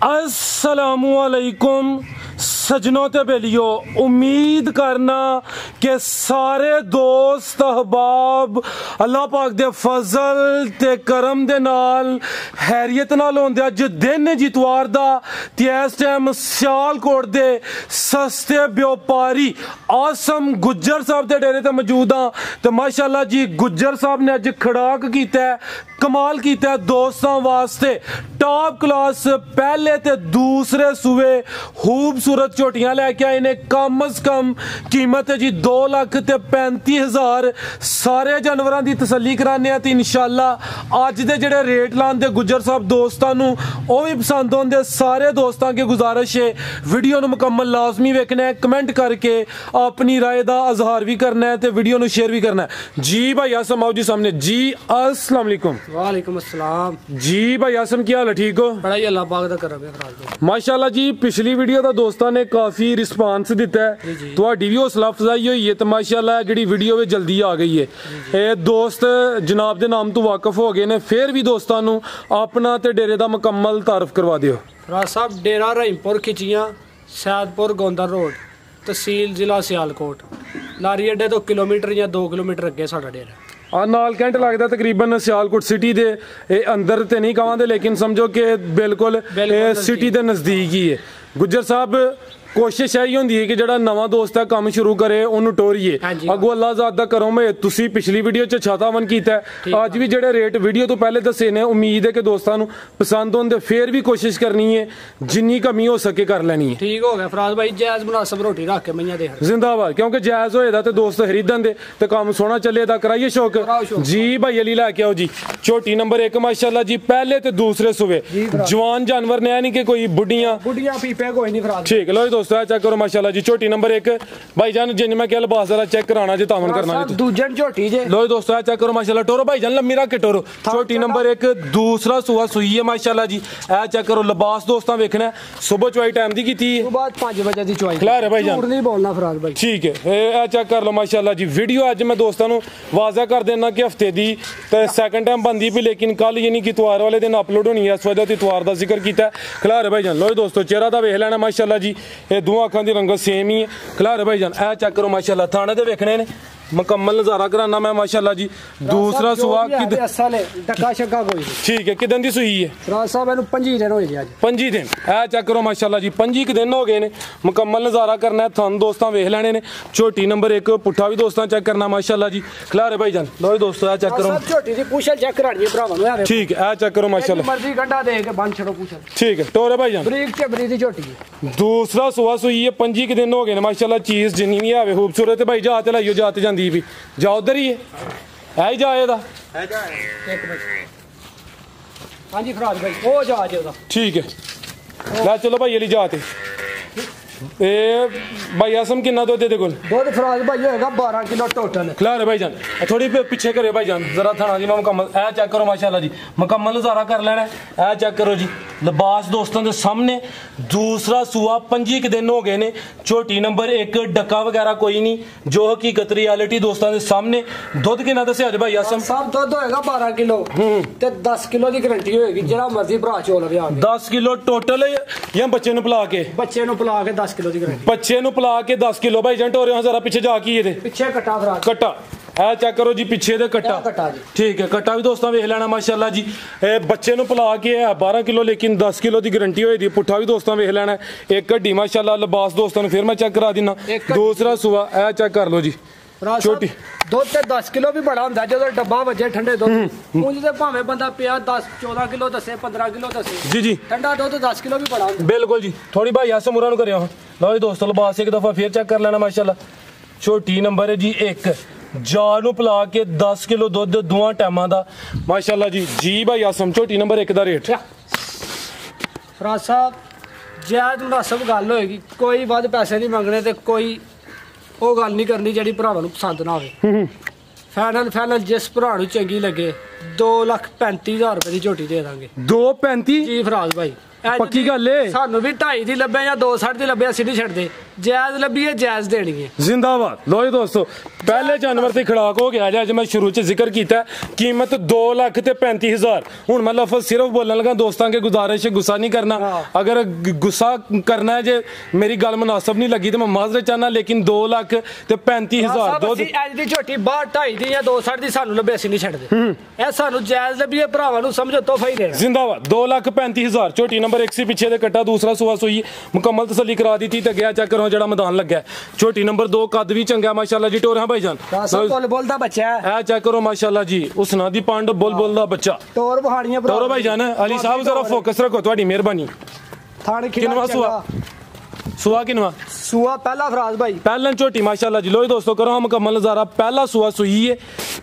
अस्सलामुअलैकुम सजनों ते बेलियो, उम्मीद करना कि सारे दोस्त अहबाब अल्लाह पाक दे फजल ते करम दे नाल हैरियत नाल होंदे। अज दिन जितवार दा ते इस टाइम सियालकोट दे सस्ते व्यापारी आसम गुज्जर साहब दे डेरे ते मौजूद हाँ। तो माशाअल्लाह जी गुज्जर साहब ने अज खड़ाक कीता है, कमाल कीता है दोस्तों वास्ते। टॉप क्लास पहले ते दूसरे सूबे खूबसूरत झोटियां लैके आए ने। कम अज कम कीमत है जी 2,35,000। सारे जानवरों की तसल्ली कराने तो इंशाल्लाह अज दे जेड़े रेट लाने गुज्जर साहब दोस्तों वो भी पसंद होंगे। सारे दोस्तों की गुजारिश है वीडियो मुकम्मल लाजमी वेखना है, कमेंट करके अपनी राय का इजहार भी करना है तो वीडियो शेयर भी करना है। जी भाई आसम आओ जी सामने जी। अस्सलाम वालेकुम। वालेकुम अस्सलाम जी भाई आसम क्या हाल है, ठीक हो? बड़ा ही अल्लाह पाक दा करम है माशाअल्लाह जी। पिछली वीडियो का दोस्तों ने काफी रिस्पांस दिता है, थोड़ी भी हौसला अफजाई हुई है तो माशाअल्लाह जी वीडियो भी जल्दी आ गई है। दोस्त जनाब के नाम तो वाकफ हो गए ने, फिर भी दोस्तों अपना ते डेरे का मुकम्मल तारफ करवा दियो। राज साहब डेरा रहीमपुर खिचियां, सैदपुर गोंदर रोड, तहसील जिला सियालकोट। लारी अड्डे तो किलोमीटर या 2 किलोमीटर अगे साडा डेरा नाल घंट लगता तकरीबन सियालकोट सिटी दे अंदर तो नहीं कहां, लेकिन समझो कि बिल्कुल सिटी के नज़दीक ही है। गुज्जर साहब कोशिश यही होंगी है कि जो नवा दोस्त है काम शुरू करे उन्होंने टोरीए अगो अल्लाह ज़ादा करो। मैं तुसी पिछली वीडियो च छातावन किया अज भी जो रेट वीडियो तो पहले दसे ने, उम्मीद है कि दोस्तों पसंद होंगे। फिर भी कोशिश करनी है जिन्नी कमी हो सके कर लेनी है। ठीक हो गया फराज भाई, जायज मुनासिब रोटी रख के मैया दे जिंदाबाद, क्योंकि जायज होएगा तो दोस्त खरीदन दे तो काम सोना चले दा। कराइए शौक जी भाई अली लैके आओ जी। झोटी नंबर 1 माशाल्लाह जी, पहले तो दूसरे सूबे जवान जानवर ने, नहीं कि कोई बुढ़िया पीपे कोई नहीं फराज। ठीक है लो दोस्तों चेक करो माशाल्लाह जी। झोटी नंबर 1 भाईजान जिन मैं क्या लिबास जरा चेक कराना जी, तावन करना जी दूजन झोटी जे। लो दोस्तों चेक करो माशाल्लाह। टोरो भाईजान लम्मी रख के टोरो। झोटी नंबर 1 दूसरा सूआ सुई है माशाल्लाह जी। ए चेक करो लिबास दोस्तों वेखना है। सुबह चवाई टाइम दी कीती है, सुबह 5 बजे दी चवाई खैर है भाईजान, नहीं बोलना फराज भाई। ठीक है ए चेक कर लो माशाल्लाह जी। वीडियो अज मैं दोस्तों वाजा कर देना कि हफ्ते दी सैकंड टाइम बनती भी, लेकिन कल यानी कि इतवार वाले दिन अपलोड होनी है, इस वजह से इतवार का जिक्र किया। खिलार है भाईजान। लो दोस्तों चेहरा तो वेख लेना माशाल्लाह जी, ये दोनों अखां की रंगत सेम ही है। खिलार है भाईजान। ए चेक करो माशाल्लाह, थाने तो वेखने ने मुकम्मल नजारा कराना मैं माशाल्लाह जी। दूसरा सुआ ठीक है किदन दी सुई है राज साहब? 5 दिन हो गए, 5 दिन। ए चेक करो माशाल्लाह जी, 5 दिन हो गए ने। मुकम्मल नजारा करना है, थन दोस्तों वेख लेने ने। झोटी नंबर 1 पुट्ठा भी दोस्तों चेक करना माशाल्लाह जी। खिलारे भाईजान। लो दोस्तों चेक करो झोटी दी पूछल चेक करानी है भरावां। ठीक है ए चेक करो माशाल्लाह, मर्जी गंडा दे के बंद छड़ो पूछल। ठीक है टोरे भाईजान। बरीक के बरीक दी झोटी दूसरा सुआ सुई है, 5 दिन हो गए माशाल्लाह। चीज जिन्नी भी आवे खूबसूरत भाई जाते लाइयो जाते जांदी भी जाओ उधर ही है जाए दा। हाँ जी फराज भाई वो जहाज है। ठीक है ला चलो भाई अली जाते। भाई आसम कितना दुध दे कोल? दुध फराज भाई होएगा 12 किलो टोटल। खिलारे भाईजान थोड़ी पीछे करे भाईजान जरा थाना जी मैं मुकम्मल। ए चेक करो माशाल्लाह जी, मुकम्मल नजारा कर लेना है। ए चेक करो जी लिबास दोस्तों के सामने। दूसरा सुआ 5 दिन हो गए ने। झोटी नंबर 1 डक्का वगैरह कोई नहीं, जो हकीकत रियलिटी दोस्तों के सामने। दुध कितना दसे अज भाई आसम? सब दुध होएगा 12 किलो ते 10 किलो की गारंटी होएगी, जरा मर्जी भरा चोल 10 किलो टोटल या बच्चे नु पिला के? बच्चे नु पिला के 10 किलो की गारंटी। बच्चे नु पिला के 10 किलो भाई जंट हो रहे हो जरा पीछे जाके ये पीछे कट्टा फराज कट्टा है चेक करो जी पीछे दे कट्टा। ठीक है कट्टा भी दोस्तों वेख लेना माशाल्लाह जी। बच्चे नु पिला के है 12 किलो, लेकिन 10 किलो की गारंटी होई दी। पुट्ठा भी दोस्तों वेख लेना। एक हड्डी माशाल्लाह लिबास दोस्तों फिर मैं चेक करा देना। दूसरा सुआ ए चेक कर लो जी। छोटी दुध ते 10 किलो भी बड़ा होंदा जो डब्बा वजे ठंडे दुध ਉਂਝ ਤੇ ਭਾਵੇਂ ਬੰਦਾ ਪਿਆ 10 14 किलो दसे 15 किलो दसे जी जी ठंडा दुध 10 किलो भी बड़ा होंदा बिल्कुल जी। थोड़ी भाई आसम मुरा नु करियो। लो जी दोस्तों लिबास एक दफा फिर चेक कर लेना माशाल्लाह। छोटी नंबर है जी 1 जान पिला के 10 किलो दुध दोवां टाइमां दा माशाल्लाह जी। जी भाई आसम झोटी नंबर 1 दा रेट फराज साहब जायज मुनासिब गल होएगी, कोई वध पैसे नहीं मंगने ते कोई वो गल नहीं करनी जी भरावां नूं पसंद ना आवे। फाइनल जिस भरा नूं चंगी लगे 2,35,000 रुपए की झोटी दे देंगे। 2,35 जी फराज भाई पक्की गल है। सानू भी 2.5 दी लब्बे या 2.60 दी लब्बे, असीं नहीं छड्डदे। जायज लभी है, जायज देनी है। जिंदाबाद। लो जी दोस्तों, पहले जानवर ते खड़ाक हो गया अज मैं शुरू च जिक्र किया, कीमत 2,35,000। हुण मैं लफज सिर्फ बोलने लगा, दोस्तों के गुजारिश गुस्सा नहीं करना, अगर गुस्सा करना है जे मेरी गल मुनासिब नहीं लगी तो मैं माजरत चाहना, लेकिन 2,35,000 दुध अज दी झोटी 2.5 दी या 2.5 दी सानू लभे, असीं नहीं छड्डदे, ए सानू जायज लभी है, भरावां नू समझो तोहफा ही देना। जिंदाबाद। 2,35,000 झोटी नंबर 1 सी पिछे दे कट्टा, दूसरा सुआ सुई मुकम्मल तसल्ली करा दी थी, ते गया चेक करो जड़ा मैदान लगा। झोटी नंबर 2 कद भी चंगा माशाल्लाह जी, टोर भाईजान बोल दा बच्चा है, चेक करो माशाल्लाह जी, उसना दी पांड बोल दा बच्चा, टोर बहाड़ियां टोर भाईजान। अली साहब जरा फोकस रखो, थोड़ी मेहरबानी। थाने किनवा सुआ, सुआ किनवा सुआ पहला फराज भाई, पहलन झोटी माशाल्लाह जी। लो दोस्तों करो हम मुकम्मल नजारा, पहला सुआ सुई है,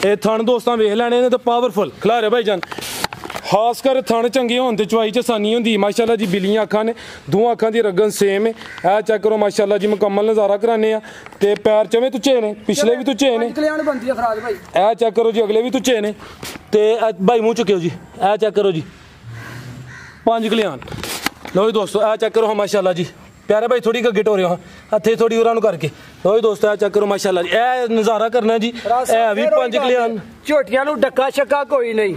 ए थन दोस्तों वेख लैने ने ते पावरफुल खिलारे भाईजान, खासकर थन चंगे होने चुवाई च आसानी होंगी माशाल्लाह जी। बिलियां अखां ने, दोवां अखां दी रगन सेम है, ए चेक करो माशाल्लाह जी, मुकम्मल नजारा कराने आ। ते पैर चवें तुच्चे ने, पिछले भी तुच्चे ने, ए चेक करो जी, अगले भी तुच्चे ने, ते भाई मुंह चुक्यो जी, ए चेक करो जी 5 कल्याण। लो जी दोस्तों ए चेक करो माशाल्लाह जी, प्यारे भाई थोड़ी गग्गे टोरे हथे थोड़ी उरा करके। लो जी दोस्तों ए चेक करो माशाल्लाह जी, ए नजारा करना जी, ए भी 5 कल्याण। झोटियां नू डक्का शक्का कोई नहीं,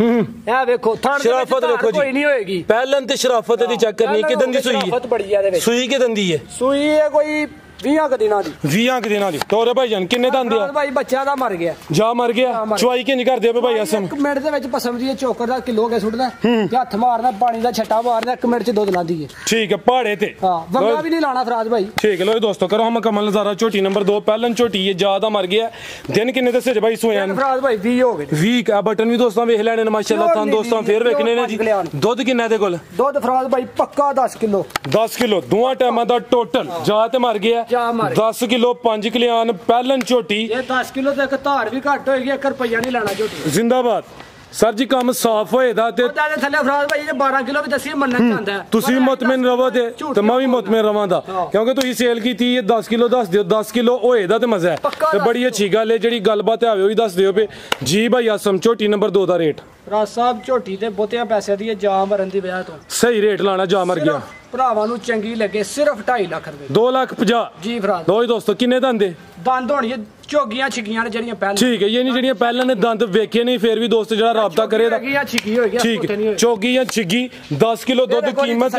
ए वेखो थान शराफत देखो जी, कोई नहीं होएगी। पहलन ते शराफत दी चेक करनी, किदन दी सुई है, सुई किदन दी है, सुई है कोई 20 दिनां दी, 20 दिनां दी। टोरे भाईजान किन्ने दंद आ भाई, बच्चा दा मर गया, जा मर गया, चवाई किंज करदे पे भाई असम? 1 मिनट दे विच पसम दी चोकर दा किलो के सुटदा, ते हत्थ मारना, पानी दा छट्टा मारना, 1 मिनट च दुध लांदी है। ठीक है, पहाड़े ते हां, वंगा भी नहीं लाना फराज भाई। ठीक है। लो दोस्तों करो हम मुकम्मल नजारा, झोटी नंबर 2 पहलन झोटी है, ज्यादा मर गया। दिन किन्ने दसे भाई सोया फराज भाई? 20 हो गए, 20 का बटन भी दोस्तों वेख लेने ने माशाल्लाह, तां दोस्तों फिर वेखने ने जी। दुध किन्ना दे कोल? दुध फराज भाई पक्का 10 किलो, 10 किलो दोवां टाइमां दा टोटल। जा ते मर गया 10 किलो 5 कल्याण पहलन झोटी, ये 10 किलो तक धार भी घट होएगी, 1 रुपया नहीं लाना झोटी। जिंदाबाद सर जी, काम साफ होएदा ते थल्ले फराज भाई जे 12 किलो भी दसी मनन चाहंदा है, तुसी मुतमिन रहो ते मैं भी मुतमिन रवांदा, क्योंकि तुसी सेल कीती है 10 किलो दस दियो, 10 किलो होएदा ते मजा है, ते बड़ी अच्छी गल है। जेड़ी गलबात है ओही दस दियो पे जी भाई। आसम झोटी नंबर 2 दा रेट राज साहब, झोटी ते बहुतियां पैसे दी जा मरन दी वजह तो सही रेट लाना, जा मर गया भरावां नू चंगी लगे, सिर्फ 2.5 लाख रुपए, 2,50,000 जी फराज। लो दोस्तों किन्ने दंदे दंद होनी झोगियां छिगियां ने जड़ियां पहले, ठीक है, ये नहीं जड़ियां पहले ने दंद वेखे नहीं, फिर भी दोस्त जरा राबता करे ठीक है। चौगी या छिगी 10 किलो दुध, कीमत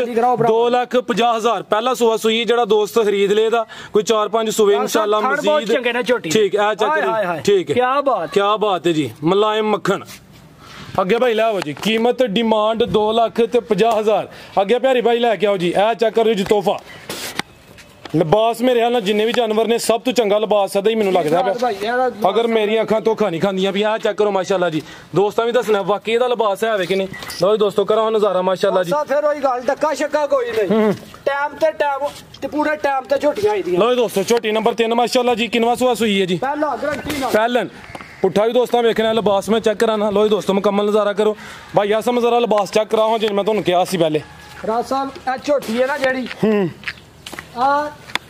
2,50,000। पहला सुआ सुई जड़ा दोस्त खरीद लेदा, कोई 4-5 सुवे इंशाल्लाह मजीद, ठीक है। ठीक है, क्या बात है जी, मुलायम मक्खन। अगे भाई लै आओ जी, कीमत डिमांड 2,50,000। अगे प्यारी भाई लैके आओ जी, ए चेक करो जी तोहफा। लिबास मेरे ख्याल जिन्ने भी जानवर ने सब तो चंगा लिबास है, मैनू लगता है, अगर मेरी अखां धोखा नहीं खांदियां भी। चेक करो माशाल्लाह जी, दोस्तां भी दसना वाकई दा लिबास है कि नहीं। लो दोस्तों करो नजारा माशाल्लाह जी, फिर वही गल डक्का शक्का कोई नहीं, टाइम ते पूरे टाइम ते झोटियां आई दियां। लो दोस्तों झोटी नंबर 3 माशाल्लाह जी, किनवा सुआ सुई है जी? पहला गारंटी ना, पहलन पुट्ठा भी दोस्तों वेखना, लिबास में चेक कराना। लो दोस्तों मुकम्मल नजारा करो भाई, आसम जरा लिबास चेक कराओ जिन मैं तुहानू कहा सी पहले। राज साहब ए झोटी है ना जेड़ी,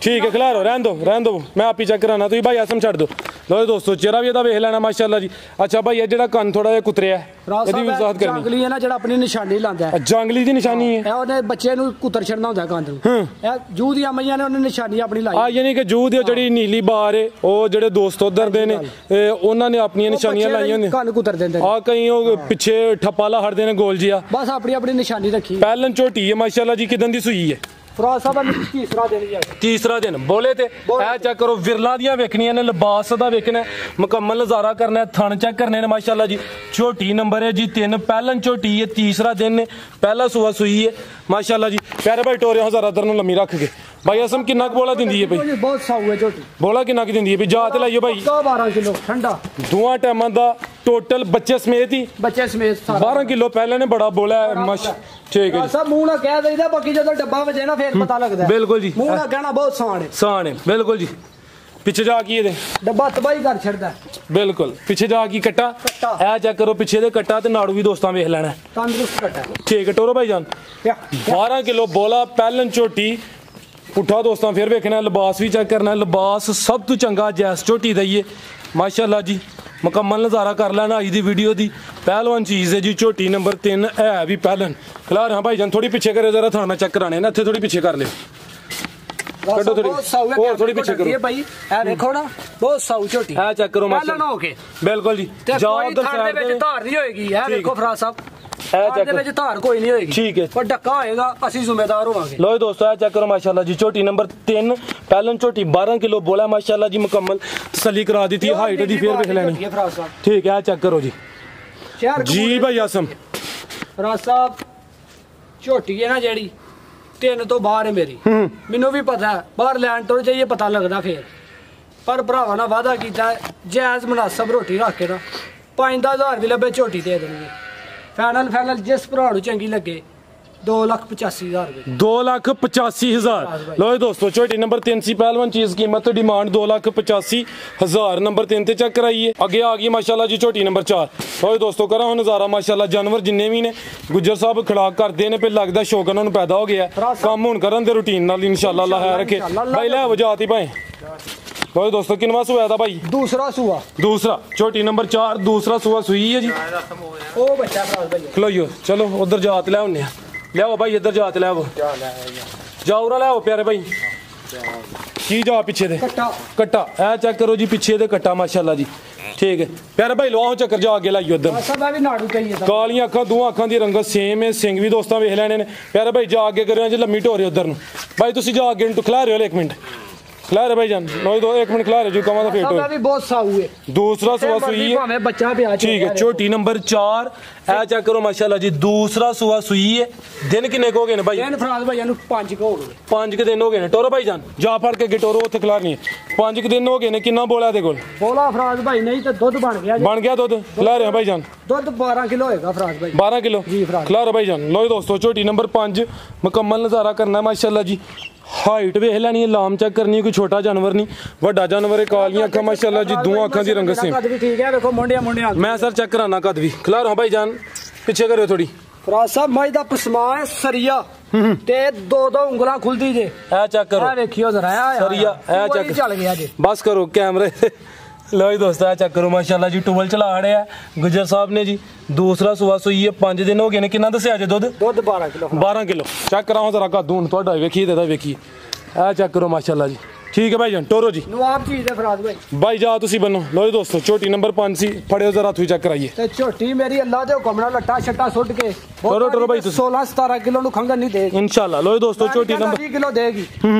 ठीक है, खिलारो रहन दो, मैं आप ही चेक कराना, तुम भाई आसम छड़ दो। लो दोस्तों चेहरा भी वेख लेना माशाल्लाह जी। अच्छा भाई ये जेड़ा कन थोड़ा जिहा कुतरिया है, ਇਹਦੀ ਵੀ ਵਜ਼ਾਹਤ ਕਰਨੀ। ਜੰਗਲੀ ਹੈ ਨਾ ਜਿਹੜਾ ਆਪਣੀ ਨਿਸ਼ਾਨੀ ਲਾਉਂਦਾ ਹੈ, ਜੰਗਲੀ ਦੀ ਨਿਸ਼ਾਨੀ ਹੈ, ਇਹ ਉਹਨੇ ਬੱਚੇ ਨੂੰ ਕੁੱਤਰ ਛੱਡਣਾ ਹੁੰਦਾ ਕੰਨ ਨੂੰ। ਇਹ ਜੂਹ ਦੀਆਂ ਮਈਆਂ ਨੇ ਉਹਨੇ ਨਿਸ਼ਾਨੀ ਆਪਣੀ ਲਾਈ। ਆ ਯਾਨੀ ਕਿ ਜੂਹ ਦੀ ਜਿਹੜੀ ਨੀਲੀ ਬਾਰ ਹੈ, ਉਹ ਜਿਹੜੇ ਦੋਸਤ ਉਧਰ ਦੇ ਨੇ ਉਹਨਾਂ ਨੇ ਆਪਣੀਆਂ ਨਿਸ਼ਾਨੀਆਂ ਲਾਈਆਂ ਨੇ, ਕੰਨ ਕੁੱਤਰ ਦਿੰਦੇ ਨੇ। ਆ ਕਈ ਉਹ ਪਿੱਛੇ ਠੱਪਾ ਲਾ ਹੜਦੇ ਨੇ ਗੋਲ ਜਿਹਾ, ਬਸ ਆਪਣੀ ਆਪਣੀ ਨਿਸ਼ਾਨੀ ਰੱਖੀ। ਪਹਿਲਨ ਝੋਟੀ ਹੈ ਮਾਸ਼ਾਅੱਲਾ ਜੀ, ਕਿਦਨ ਦੀ ਸੂਈ ਹੈ? फराज साहब तीसरा दिन बोले थे। चेक करो विरला दियां वेखनियां ने, लिबास दा वेखना, मुकम्मल नजारा करना है, थन चेक करने ने माशाल्लाह जी। झोटी नंबर है जी 3, पहलन झोटी है, तीसरा दिन ने, पहला सुबह सुई है माशाल्लाह जी। प्यारे भाई टोरे हजार अदर नूं लम्मी रख के भाई असम किन्ना बोला दिंदी है भाई? बहुत साऊ है झोटी। बोला किन्ना की दिंदी है भाई? जात लाइयो भाई 12 किलो ठंडा, दोवां टाइमां दा टोटल बच्चे समेत ही, बच्चे समेत 12 किलो। पहले ने बड़ा बोला है माशा, ठीक है सब मुंह ना कह देदा, बाकी जदों डब्बा वजे ना फिर पता लगदा है। बिल्कुल जी, मुंह ना कहना बहुत सान है बिल्कुल जी। पिछे जाके दे डब्बा तबाही कर छड़दा है, बिल्कुल पीछे जाके कट्टा ऐ चेक करो, पीछे दे कट्टा ते नाड़ू भी दोस्तां वेख लेना, तंदुरुस्त कट्टा, ठीक है। टोरो भाई जान 12 किलो बोला, पहलन झोटी, पुट्ठा दोस्तां फिर वेखना, लिबास भी चेक करना, लिबास सब तो चंगा जैस झोटी दा ही माशाल्लाह जी। मुकम्मल नज़ारा कर लेना अज दी वीडियो दी। पहलवान चीज़ है जी, झोटी नंबर 3 है भी पहलन। खिला रहा भाई जान, थोड़ी पीछे करे जरा, थाना चेक कराने ना, इत्थे थोड़ी पीछे कर ले। ਕੱਢੋ ਥੋੜੀ ਹੋਰ ਥੋੜੀ ਪਿੱਛੇ ਕਰੋ ਭਾਈ ਇਹ ਦੇਖੋ ਨਾ ਬਹੁਤ ਸਾਊ ਝੋਟੀ ਇਹ ਚੈੱਕ ਕਰੋ ਮਾਸ਼ਾਅੱਲਾ ਹੋ ਕੇ ਬਿਲਕੁਲ ਜੀ ਜਾਓ ਉਧਰ ਸਾਈਡ ਦੇ ਵਿੱਚ ਧਾਰ ਨਹੀਂ ਹੋਏਗੀ ਇਹ ਦੇਖੋ ਫਰਾਜ਼ ਸਾਹਿਬ ਇਹ ਚੈੱਕ ਦੇ ਵਿੱਚ ਧਾਰ ਕੋਈ ਨਹੀਂ ਹੋਏਗੀ ਠੀਕ ਹੈ ਪਰ ਡੱਕਾ ਹੋਏਗਾ ਅਸੀਂ ਜ਼ਿੰਮੇਦਾਰ ਹੋਵਾਂਗੇ ਲੋ ਦੋਸਤੋ ਇਹ ਚੈੱਕ ਕਰੋ ਮਾਸ਼ਾਅੱਲਾ ਜੀ ਝੋਟੀ ਨੰਬਰ 3 ਪਹਿਲਨ ਝੋਟੀ 12 ਕਿਲੋ ਬੋਲਾ ਮਾਸ਼ਾਅੱਲਾ ਜੀ ਮੁਕੰਮਲ ਤਸੱਲੀ ਕਰਾ ਦਿੱਤੀ ਹਾਈਟ ਦੀ ਫੇਰ ਵੇਖ ਲੈਣੀ ਠੀਕ ਹੈ ਇਹ ਚੈੱਕ ਕਰੋ ਜੀ ਜੀ ਭਾਈ ਆਸਮ ਫਰਾਜ਼ ਸਾਹਿਬ ਝੋਟੀ ਹੈ ਨਾ ਜਿਹੜੀ 3 ਤੋਂ ਬਾਹਰ ਹੈ ਮੇਰੀ ਮੈਨੂੰ ਵੀ ਪਤਾ ਬਾਹਰ ਲੈਣ ਤੋਂ ਜਾਈਏ ਪਤਾ ਲੱਗਦਾ ਫੇਰ ਪਰ ਭਰਾਵਾਂ ਨਾਲ ਵਾਅਦਾ ਕੀਤਾ ਜਾਇਜ਼ ਮੁਨਾਸਬ ਰੋਟੀ ਰੱਖ ਕੇ ਨਾ 5-10,000 ਵੀ ਲੱਭੇ ਝੋਟੀ ਦੇ ਦੇਣਗੇ ਫਾਈਨਲ ਜਿਸ ਭਰਾ ਨੂੰ ਚੰਗੀ ਲੱਗੇ 2,85,000 ਰੁਪਏ 2,85,000 ਲੋ ਦੋਸਤੋ ਝੋਟੀ ਨੰਬਰ 3 ਸੀ ਪਹਿਲਵਾਨ ਚੀਜ਼ ਕੀਮਤ ਡਿਮਾਂਡ 2,85,000 ਨੰਬਰ 3 ਤੇ ਚੈੱਕ ਕਰਾਈਏ ਅੱਗੇ ਆ ਗਈ ਮਾਸ਼ਾਅੱਲਾ ਜੀ ਝੋਟੀ ਨੰਬਰ 4 ਲੋ ਦੋਸਤੋ ਕਰਾਂ ਹੁਣ ਨਜ਼ਾਰਾ ਮਾਸ਼ਾਅੱਲਾ ਜਾਨਵਰ ਜਿੰਨੇ ਵੀ ਨੇ ਗੁੱਜਰ ਸਾਹਿਬ ਖੜਾਕ ਕਰਦੇ ਨੇ ਫਿਰ ਲੱਗਦਾ ਸ਼ੌਕ ਉਹਨਾਂ ਨੂੰ ਪੈਦਾ ਹੋ ਗਿਆ ਕੰਮ ਹੁਣ ਕਰਨ ਦੇ ਰੂਟੀਨ ਨਾਲ ਇਨਸ਼ਾਅੱਲਾ ਅੱਲਾਹ ਹੈ ਰੱਖੇ ਭਾਈ ਲੈ ਵਜਾਤੀ ਭਾਈ ਲੋ ਦੋਸਤੋ ਕਿੰਨਵਾ ਸੂਆ ਦਾ ਭਾਈ ਦੂਸਰਾ ਝੋਟੀ ਨੰਬਰ 4 ਦੂਸਰਾ ਸੂਆ ਸੂਈ ਹੈ ਜੀ ਉਹ ਬੱਚਾ ਫਰਾਜ਼ ਭਾਈ ਖਲੋਇਓ ਚਲੋ ਉਧਰ ਜਾਤ ਲੈ ਆਉਨੇ ਆ ਲਿਆਓ ਭਾਈ ਇੱਧਰ ਜਾਤ ਲੈ ਆਵੋ ਜਾਓ ਰਾ ਲਿਆਓ ਪਿਆਰੇ ਭਾਈ ਕੀ ਜਾ ਪਿੱਛੇ ਦੇ ਕੱਟਾ ਇਹ ਚੈੱਕ ਕਰੋ ਜੀ ਪਿੱਛੇ ਦੇ ਕੱਟਾ ਮਾਸ਼ਾਅੱਲਾ ਜੀ ਠੀਕ ਹੈ ਪਿਆਰੇ ਭਾਈ ਲਵਾਓ ਚੱਕਰ ਜਾ ਅੱਗੇ ਲਾਈਓ ਉਧਰ ਕਾਲੀਆਂ ਅੱਖਾਂ ਦੋਹਾਂ ਅੱਖਾਂ ਦੀ ਰੰਗਤ ਸੇਮ ਹੈ ਸਿੰਘ ਵੀ ਦੋਸਤਾਂ ਵੇਖ ਲੈਣੇ ਨੇ ਪਿਆਰੇ ਭਾਈ ਜਾ ਅੱਗੇ ਕਰਿਓ ਜੀ ਲੰਮੀ ਢੋਰੇ ਉਧਰ ਨੂੰ ਭਾਈ ਤੁਸੀਂ ਜਾ ਅੱਗੇ ਨੂੰ ਖਿਲਾ ਰਹੇ ਹੋ 1 ਮਿੰਟ खिला रहे भाईजान लो 1 मिनट खिला रहे जो कमा फेट हो भी बहुत साऊ है दूसरा सुआ सुई है बच्चा भी ठीक है छोटी नंबर 4 ए चेक करो माशाल्लाह जी दूसरा सुआ सुई है दिन किन्ने को हो गए ने भाई दिन फराज भाई नु 5 को हो गए 5 के दिन हो गए ने टोरो भाईजान जा फड़ के टोरो ओथे खिलानी है 5 के दिन हो गए ने कितना बोला दे कोल बोला फराज भाई नहीं तो दूध बन गया दूध खिला रहे हैं भाईजान दूध 12 किलो होगा फराज भाई 12 किलो जी फराज खिला रहे भाईजान लो दोस्तों छोटी नंबर 5 मुकम्मल नजारा करना माशाल्लाह जी हाइट वेख लैनी है लाम चेक करनी है कोई छोटा जानवर नहीं वड्डा जानवर है कालियां अखां माशाल्लाह जी दोवां अखां दी रंगत सेम कद भी ठीक है देखो मुंडिया मैं सर चेक कराना कद भी खिला रहा भाई जान पीछे करो थोड़ी फराज साहब मई दा पसमा है सरिया ते दो उंगलां खुलदी जे ए चेक करो ए देखियो जरा सरिया ए चेक चल गया जे बस करो कैमरे लो जी दोस्तों चेक करो माशाल्लाह जी टूबल चला रहे हैं गुजर साहब ने जी दूसरा सुआ सुई है 5 दिन हो गए ने कितना दस्या जे दूध 12 किलो चेक कराओ जरा कद हूं तुहाडा वेखिए ते वेखिए ए चेक करो माशाल्लाह जी ठीक है भाईजान टोरो जी नवाब चीज है फराज भाई जा तुसी बनो लो जी दोस्तों छोटी नंबर 5 सी फड़ियो जरा थू चेक कराइए ते छोटी मेरी अल्लाह दे हुक्म नाल लट्टा छट्टा सुट के टोरो भाई 16-17 किलो नु खंगन नहीं देगी इंशाल्लाह लो जी दोस्तों छोटी नंबर 20 किलो देगी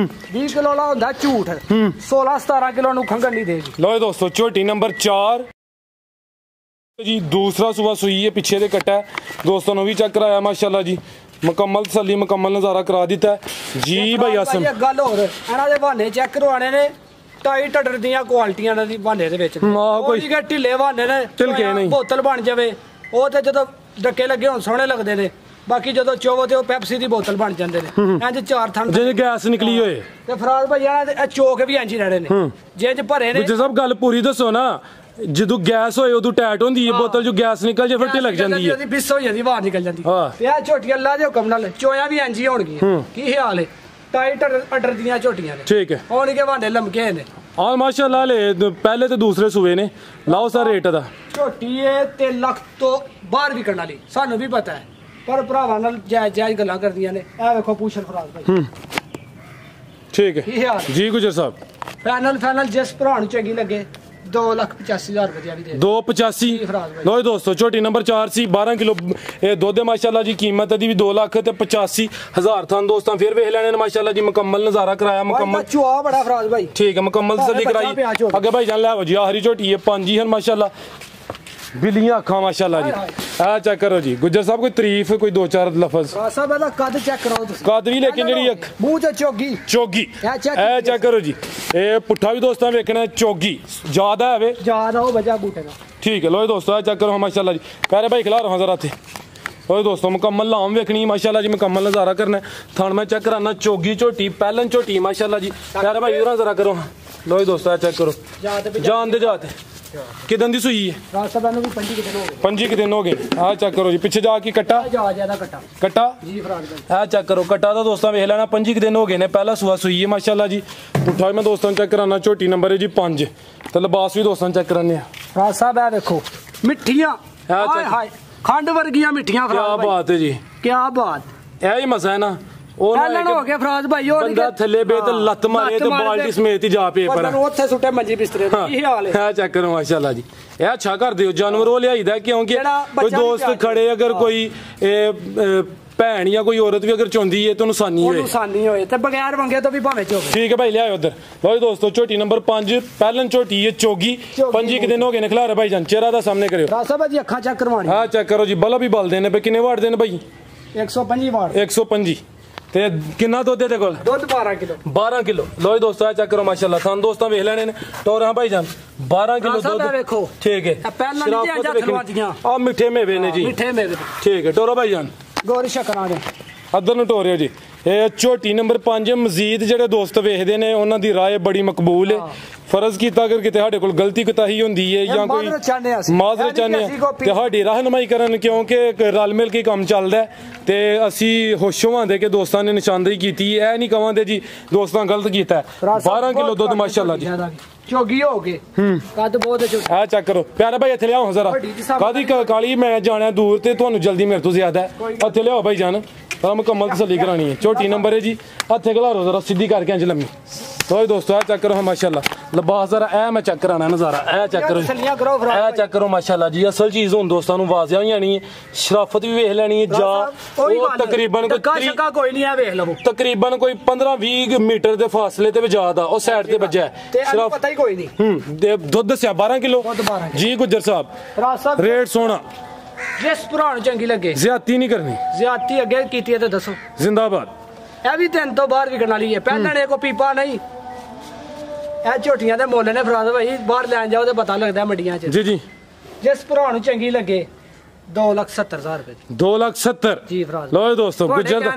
20 किलो ला हुंदा झूठ 16-17 किलो नु खंगन नहीं देगी लो जी दोस्तों छोटी नंबर 4 जी दूसरा सुबह सुई है पीछे दे कट्टा दोस्तों ने भी चेक कराया माशाल्लाह जी मुकम्मल तसल्ली मुकम्मल नजारा करा दिता है जी भाई आसम गल होर इन्हां दे बहाने चेक करवाने ने टाई टडर दियां क्वालिटियां दी बहाने दे विच कोई ढिले बहाने ने ढिलके नहीं बोतल बन जावे ओ ते जदों डक्के लगे होण सोहणे लगदे ने बाकी जदों चोवो ते ओ पेप्सी दी बोतल बन जांदे ने इंज 4 थन जे गैस निकली होए ते फराज भाई ए चोक भी इंज रहने ने जे भरे ने जे सब गल पूरी दसो ना ਜਦੋਂ ਗੈਸ ਹੋਏ ਉਦੋਂ ਟਾਈਟ ਹੁੰਦੀ ਹੈ ਬੋਤਲ ਜੋ ਗੈਸ ਨਿਕਲ ਜੇ ਫਿਰ ਢਿਲਕ ਜਾਂਦੀ ਹੈ ਉਹਦੀ ਬਿਸ ਹੋ ਜਾਂਦੀ ਬਾਹਰ ਨਿਕਲ ਜਾਂਦੀ ਤੇ ਆ ਝੋਟੀਆਂ ਅੱਲਾ ਦੇ ਹੁਕਮ ਨਾਲ ਚੋਇਆ ਵੀ ਇੰਜ ਹੀ ਹੋਣਗੀਆਂ ਕੀ ਖਿਆਲ ਹੈ ਟਾਈਟ ਅਡਰ ਦੀਆਂ ਝੋਟੀਆਂ ਨੇ ਠੀਕ ਹੈ ਹੋਣ ਕੇ ਬਾਂਡੇ ਲਮਕੇ ਨੇ ਆ ਮਾਸ਼ਾਅੱਲਾ ਲੈ ਪਹਿਲੇ ਤੇ ਦੂਸਰੇ ਸੂਏ ਨੇ ਲਾਓ ਸਰ ਰੇਟ ਦਾ ਝੋਟੀ ਇਹ 3 ਲੱਖ ਤੋਂ ਬਾਹਰ ਵਿਕਣ ਵਾਲੀ ਸਾਨੂੰ ਵੀ ਪਤਾ ਹੈ ਪਰ ਭਰਾਵਾਂ ਨਾਲ ਜਾਇਜ਼ ਗੱਲਾਂ ਕਰਦੀਆਂ ਨੇ ਇਹ ਵੇਖੋ ਪੂਛਲ ਫਰਾਜ਼ ਭਾਈ ਠੀਕ ਹੈ ਜੀ ਗੁਜਰ ਸਾਹਿਬ ਫਾਈਨਲ ਜਿਸ ਭਰਾ ਨੂੰ ਚੰਗੀ ਲੱਗੇ 2,85,000 रुपया भी दे 2,85 लो दोस्तों छोटी नंबर 4 सी 12 किलो दुध माशाल्लाह जी कीमत दी भी 2,85,000 थान दोस्तों फिर वेख लेने माशाल्लाह जी मुकम्मल नजारा कराया मुकम्मल चुआ बड़ा फराज भाई ठीक है मुकम्मल तसल्ली कराई आगे भाई जान ले आओ जी आखिरी छोटी है 5 ही हैं माशाल्लाह बिलियां अखां माशाल्लाह जी आ चेक करो जी गुजर साहब कोई तारीफ कोई 2-4 लफ्ज साहब दा कद चेक कराओ तुसी कद भी लेकिन जेडी अख मुंह ते चोगी ए चेक करो जी ए पुट्ठा भी दोस्तों वेखना चोगी ज्यादा है वे ज्यादा हो बजा बूटे ना ठीक है लो दोस्तों चेक करो माशाल्लाह जी प्यारे भाई खिला रहा जरा थे और दोस्तों मुकम्मल लाम वेखनी माशाल्लाह जी मुकम्मल नजारा करना थान मैं चेक कराना चोगी झोटी पहलन झोटी माशाल्लाह जी प्यारे भाई उरा जरा करो लो दोस्तों चेक करो जान दे जाते किदन दी सुई है रास्ता बनो भी 5 के दिन हो गए आ चेक करो जी पीछे जाके कट्टा ज्यादा कट्टा जी फराज भाई आ चेक करो कट्टा दा दोस्तों वेख लेना 5 के दिन हो गए ने पहला सुआ सुई है माशाल्लाह जी पुट्ठा मैं दोस्तों चेक कराना छोटी नंबर है जी 5 ते लिबास भी दोस्तों चेक कराने फराज साहब ए देखो मिठियां हाय हाय खंड वर्गियां मिठियां क्या बात है जी क्या बात यही मजा है ना ਉਹ ਨਾ ਐਲਨ ਹੋ ਗਿਆ ਫਰਾਜ਼ ਭਾਈ ਉਹ ਬੰਦਾ ਥੱਲੇ ਬੇ ਤੇ ਲੱਤ ਮਾਰੇ ਤੇ ਬਾਲਟੀ ਸਮੇਤ ਹੀ ਜਾ ਪਏ ਪਰ ਨੂੰ ਉੱਥੇ ਸੁੱਟੇ ਮੰਜੀ ਬਿਸਤਰੇ ਤੇ ਕੀ ਹਾਲ ਹੈ ਆ ਚੈੱਕ ਕਰੋ ਮਾਸ਼ਾਅੱਲਾ ਜੀ ਇਹ ਅੱਛਾ ਕਰਦੇ ਹੋ ਜਾਨਵਰ ਉਹ ਲਿਆਈਦਾ ਕਿਉਂਕਿ ਕੋਈ ਦੋਸਤ ਖੜੇ ਅਗਰ ਕੋਈ ਭੈਣ ਜਾਂ ਕੋਈ ਔਰਤ ਵੀ ਅਗਰ ਚਾਹੁੰਦੀ ਹੈ ਤੁਹਾਨੂੰ ਆਸਾਨੀ ਹੋਏ ਤੇ ਬਗੈਰ ਮੰਗੇ ਤੋਂ ਵੀ ਭਾਵੇਂ ਚੋਗੇ ਠੀਕ ਹੈ ਭਾਈ ਲਿਆਓ ਉਧਰ ਲਓ ਦੋਸਤੋ ਝੋਟੀ ਨੰਬਰ 5 ਪਹਿਲਨ ਝੋਟੀ ਹੈ ਚੋਗੀ 5 ਕਿ ਦਿਨ ਹੋ ਗਏ ਨੇ ਖਿਲਾਰੇ ਭਾਈ ਜਾਨ ਚਿਹਰਾ ਦਾ ਸਾਹਮਣੇ ਕਰਿਓ ਰਾਸਾ ਭਾਜੀ ਅੱਖਾਂ ਚੈੱਕ ਕਰਵਾਣੀ ਹਾਂ ਚੈੱਕ ਕਰੋ ਜੀ ਬਲਾ ਵੀ ਬਲਦੇ ਨੇ ਕਿੰਨੇ ਵਾਟ ਦੇ ਨੇ ਭਾਈ 125 ਵਾਟ 125 ਤੇ ਕਿੰਨਾ ਦੁੱਧ ਦੇ ਕੋਲ ਦੁੱਧ 12 ਕਿਲੋ ਲੋ ਦੋਸਤੋ ਆ ਚੈੱਕ ਕਰੋ ਮਾਸ਼ਾਅੱਲਾ ਸਾਨੂੰ ਦੋਸਤਾਂ ਵੇਖ ਲੈਣੇ ਨੇ ਟੋਰਾਂ ਭਾਈ ਜਾਨ 12 ਕਿਲੋ ਦੁੱਧ ਵੇਖੋ ਠੀਕ ਹੈ ਪਹਿਲਾਂ ਨਹੀਂ ਜਾਂ ਖਲਵਾਤੀਆਂ ਆ ਮਿੱਠੇ ਮੇਵੇ ਨੇ ਜੀ ਮਿੱਠੇ ਮੇਵੇ ਠੀਕ ਹੈ ਟੋਰੋ ਭਾਈ ਜਾਨ ਗੋਰੀ ਸ਼ਕਰਾਂ ਦੇ ਅੱਧਰ ਨੂੰ ਟੋਰਿਓ ਜੀ ਇਹ ਝੋਟੀ ਨੰਬਰ 5 ਮਜ਼ੀਦ ਜਿਹੜੇ ਦੋਸਤ ਵੇਖਦੇ ਨੇ ਉਹਨਾਂ ਦੀ ਰਾਏ ਬੜੀ ਮਕਬੂਲ ਹੈ ਫਰਜ਼ ਕੀਤਾ ਅਗਰ ਕਿਤੇ ਸਾਡੇ ਕੋਲ ਗਲਤੀ ਕੋਤਾਹੀ ਹੁੰਦੀ ਹੈ ਜਾਂ ਕੋਈ ਮਾਜ਼ਰਤ ਚਾਹੁੰਦੇ ਆ ਤੇ ਸਾਡੀ ਰਹਿਨਮਾਈ ਕਰਨ ਕਿਉਂਕਿ ਰਲ ਮਿਲ ਕੇ ਕੰਮ ਚੱਲਦਾ ਤੇ ਅਸੀਂ ਹੋਸ਼ੋਵਾਂਦੇ ਕਿ ਦੋਸਤਾਂ ਨੇ ਨਿਸ਼ਾਨਦੇਹੀ ਕੀਤੀ ਇਹ ਨਹੀਂ ਕਹਾਂਦੇ ਜੀ ਦੋਸਤਾਂ ਗਲਤ ਕੀਤਾ 12 ਕਿਲੋ ਦੁੱਧ ਮਾਸ਼ਾਅੱਲਾ ਜੀ ਚੋਗੀ ਹੋ ਗਏ ਕੱਦ ਬਹੁਤ ਛੋਟਾ ਆ ਚੈੱਕ ਕਰੋ ਪਿਆਰਾ ਭਾਈ ਇੱਥੇ ਲਿਆਓ ਜ਼ਰਾ ਕਾਦੀ ਕਾਲੀ ਮੈਂ ਜਾਣਾ ਦੂਰ ਤੇ ਤੁਹਾਨੂੰ ਜਲਦੀ ਮੇਰੇ ਤੋਂ ਜ਼ਿਆਦਾ ਇੱਥੇ ਲਿਆਓ ਭਾਈ ਜਾਨ ਤਾਂ ਮੁਕੰਮਲ ਤਸੱਲੀ ਕਰਾਣੀ ਹੈ ਛੋਟੀ ਨੰਬਰ ਹੈ ਜੀ ਹੱਥੇ ਖਲਾਰੋ ਜ਼ਰਾ ਸਿੱਧੀ ਕਰਕੇ ਇੰਜ ਲੰਮੀ ਤੋਏ ਦੋਸਤੋ ਆ ਚੈੱਕ ਕਰੋ ਮਾਸ਼ਾਅੱਲਾ ਲਿਬਾਸ ਜ਼ਰਾ ਇਹ ਮੈਂ ਚੈੱਕ ਕਰਾਣਾ ਨਜ਼ਾਰਾ ਇਹ ਚੈੱਕ ਕਰੋ ਇਹ ਚੈੱਕ ਕਰੋ ਮਾਸ਼ਾਅੱਲਾ ਜੀ ਅਸਲ ਚੀਜ਼ ਹੁਣ ਦੋਸਤਾਂ ਨੂੰ ਵਾਜ਼ਿਆ ਹੋਈ ਆਣੀ ਹੈ ਸ਼ਰਾਫਤ ਵੀ ਵੇਖ ਲੈਣੀ ਹੈ ਜਾਂ ਉਹ ਤਕਰੀਬਨ ਕੋਈ ਨਹੀਂ ਆ ਵੇਖ ਲਵੋ ਤਕਰੀਬਨ ਕੋਈ 15-20 ਮੀਟਰ ਦੇ ਫਾਸਲੇ ਤੇ ਵਜਾਦ ਆ ਉਹ ਸਾਈਡ ਤੇ ਵੱਜਾ ਸ਼ਰਾਫਤ ਪਤਾ ਹੀ ਕੋਈ ਨਹੀਂ ਦੁੱਧ ਦੱਸਿਆ 12 ਕਿਲੋ ਜੀ ਗੁੱਜਰ ਸਾਹਿਬ ਰੇਟ ਸੋਹਣਾ ਜਿਸ ਪੁਰਾਣ ਚੰਗੀ ਲੱਗੇ ਜ਼ਿਆਦਤੀ ਨਹੀਂ ਕਰਨੀ ਜ਼ਿਆਦਤੀ ਅੱਗੇ ਕੀਤੀ ਹੈ ਤਾਂ ਦੱਸੋ ਜ਼ਿੰਦਾਬਾਦ ਇਹ ਵੀ ਦਿਨ ਤੋਂ ਬਾਹਰ ਵਿਕਣ ਵਾਲੀ ਹੈ ਪਹਿਲਾਂ ਨੇ ਕੋ ਪੀਪਾ ਨਹੀਂ ਇਹ ਝੋਟੀਆਂ ਦੇ ਮੁੱਲ ਨੇ ਫਰਾਜ਼ ਭਾਈ ਬਾਹਰ ਲੈਣ ਜਾਓ ਤੇ ਪਤਾ ਲੱਗਦਾ ਮੰਡੀਆਂ 'ਚ ਜੀ ਜਿਸ ਪੁਰਾਣ ਚੰਗੀ ਲੱਗੇ 2,70,000 ਰੁਪਏ 2,70,000 ਜੀ ਫਰਾਜ਼ ਲੋ ਦੋਸਤੋ ਗੁੱਜਰ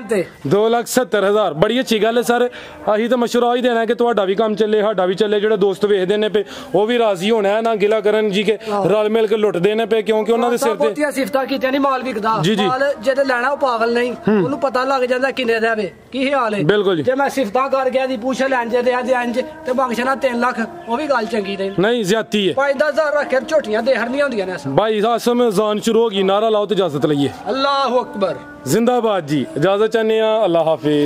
2,70,000 ਬੜੀ ਅੱਛੀ ਗੱਲ ਹੈ ਸਰ ਅਸੀਂ ਤਾਂ ਮਸ਼ਵਰਾ ਹੀ ਦੇਣਾ ਕਿ ਤੁਹਾਡਾ ਵੀ ਕੰਮ ਚੱਲੇ ਸਾਡਾ ਵੀ ਚੱਲੇ ਜਿਹੜੇ ਦੋਸਤ ਵੇਖਦੇ ਨੇ ਪਏ ਉਹ ਵੀ ਰਾਜ਼ੀ ਹੋਣਾ ਹੈ ਨਾ ਗਿਲਾ ਕਰਨ ਜੀ ਕੇ ਰਲ ਮਿਲ ਕੇ ਲੁੱਟਦੇ ਨੇ ਪਏ ਕਿਉਂਕਿ ਉਹਨਾਂ ਦੇ ਸਿਰ ਤੇ ਬਹੁਤੀਆਂ ਸਿਫਤਾਂ ਕੀਤੀਆਂ ਨਹੀਂ ਮਾਲ ਵਿਕਦਾ ਮਾਲ ਜਿਹਦੇ ਲੈਣਾ ਉਹ ਪਾਗਲ ਨਹੀਂ ਉਹਨੂੰ ਪਤਾ ਲੱਗ ਜਾਂਦਾ ਕਿੰਨੇ ਦਾ ਵੇ ਕੀ ਹਾਲ ਹੈ ਬਿਲਕੁਲ ਜੀ ਜੇ ਮੈਂ ਸਿਫਤਾਂ ਕਰ ਗਿਆ ਦੀ ਪੁੱਛ ਲੈਣ ਜੇ ਦੇ ਇੰਜ ਤੇ ਬਖਸ਼ਣਾ 3 ਲੱਖ ਉਹ ਵੀ ਗੱਲ ਚੰਗੀ ਨਹੀਂ ਜ਼ਿਆਦਤੀ ਹੈ 5-10,000 ਰੱਖ ਕੇ ਝੋਟੀਆਂ ਦੇਹੜਨੀਆਂ ਹੁੰਦੀਆਂ ਨੇ ਭਾਈ ਆਸਮ ਜ਼ਾਨ ਸ਼ੁਰੂ ਹੋ ਗਈ नारा लाओ तो इजाजत लइए अल्लाह अकबर जिंदाबाद जी इजाजत चाहने अल्लाह हाफिज।